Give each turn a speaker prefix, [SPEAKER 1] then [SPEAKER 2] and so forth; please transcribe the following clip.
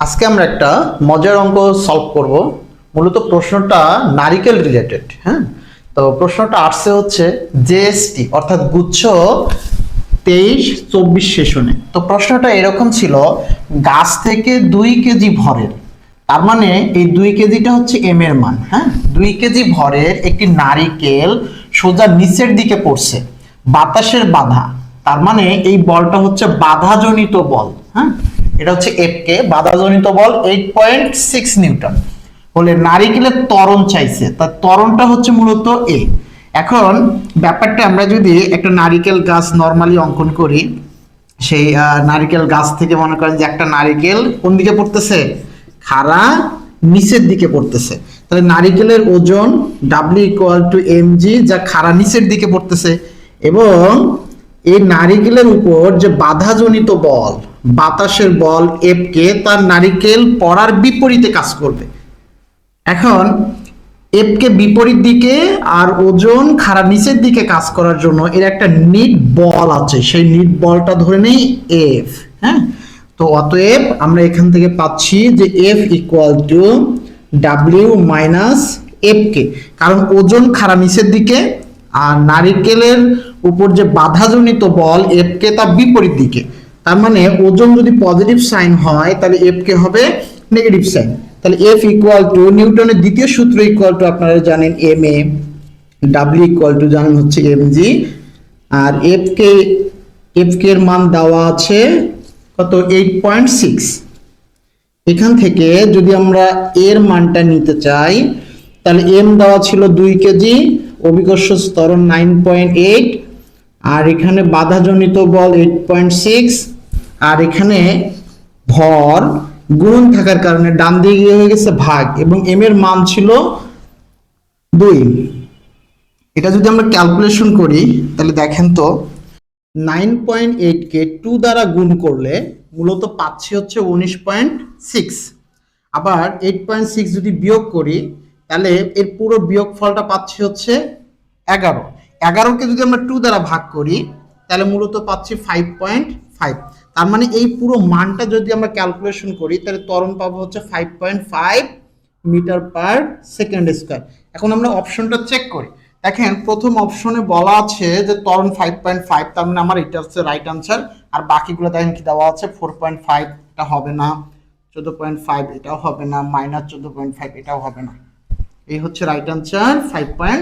[SPEAKER 1] আজকে আমরা একটা মজার অঙ্ক সলভ করব। মূলত প্রশ্নটা নারিকেল রিলেটেড। হ্যাঁ, তো প্রশ্নটা আসছে হচ্ছে জেএসটি অর্থাৎ গুচ্ছ 23-24 সেশনে। তো প্রশ্নটা এরকম ছিল, গাছ থেকে 2 কেজি ভরের, তার মানে এই 2 কেজিটা হচ্ছে এম এর মান। হ্যাঁ, 2 কেজি ভরের একটি নারিকেল সোজা নিচের দিকে পড়ছে, বাতাসের বাধা, তার মানে এই বলটা হচ্ছে বাধাজনিত বল। হ্যাঁ, এটা হচ্ছে এফ কে, বাধাজনিত বল 8.6 নিউটন হলে নারিকেলের ত্বরণ চাইছে, তার ত্বরণটা হচ্ছে মূলত এ। এখন ব্যাপারটা আমরা যদি একটা নারিকেল গাছ নরমালি অঙ্কন করি, সেই নারিকেল গাছ থেকে মনে করেন যে একটা নারিকেল কোন দিকে পড়তেছে, খাড়া নিচের দিকে পড়তেছে, তাহলে নারিকেলের ওজন W equal to M G, যা খাড়া নিচের দিকে পড়তেছে, এবং এই নারিকেলের উপর যে বাধাজনিত বল, বাতাসের বল এফ কে, তার নারিকেল পড়ার বিপরীতে কাজ করবে। এখন এফ কে বিপরীত দিকে আর ওজন খাড়া নিচের দিকে কাজ করার জন্য এর একটা নিট বল আছে, সেই নিট বলটা ধরে নেই এফ। হ্যাঁ, তো অতএব আমরা এখান থেকে পাচ্ছি যে F equal to W minus F K, কারণ ওজন খাড়া নিচের দিকে আর নারিকেলের উপর যে বাধাজনিত বল এফ কে তার বিপরীত দিকে, তার মানে ওজন যদি পজিটিভ সাইন হয় তাহলে এফ কে হবে নেগেটিভ সাইন। তাহলে এফ ইকুয়াল টু নিউটনের দ্বিতীয় সূত্র ইকুয়াল টু আপনারা জানেন M A, W equal to জানেন হচ্ছে এম জি, আর এফ কে এর মান দেওয়া আছে কত 8.6। এখান থেকে যদি আমরা এর মানটা নিতে চাই তাহলে এম দেওয়া ছিল 2 কেজি, অভিকর্ষ ত্বরণ 9.8, আর এখানে বাধাজনিত বল 8.6, আর এখানে ভর গুণ থাকার কারণে ডান দিকে হয়ে গেছে ভাগ, এবং এম এর মান ছিল 2। এটা যদি আমরা ক্যালকুলেশন করি তাহলে দেখেন তো 9.8 কে 2 দ্বারা গুণ করলে মূলত পাচ্ছি হচ্ছে 19.6। আবার 8.6 যদি বিয়োগ করি তাহলে এর পুরো বিয়োগফলটা পাচ্ছি হচ্ছে 11। 11কে যদি আমরা 2 দ্বারা ভাগ করি তাহলে মূলত পাচ্ছি 5.5। তার মানে এই পুরো মানটা যদি আমরা ক্যালকুলেশন করি তাহলে ত্বরণ পাবো হচ্ছে 5.5 মিটার পার সেকেন্ড স্কয়ার। এখন আমরা অপশনটা চেক করি। দেখেন প্রথম অপশনে বলা আছে যে ত্বরণ 5.5, তার মানে আমার এটা হচ্ছে রাইট আনসার। আর বাকিগুলো দেখেন কি দেওয়া আছে, 4.5 এটা হবে না, 14.5 এটাও হবে না, -14.5 এটাও হবে না। এই হচ্ছে রাইট আনসার 5.5।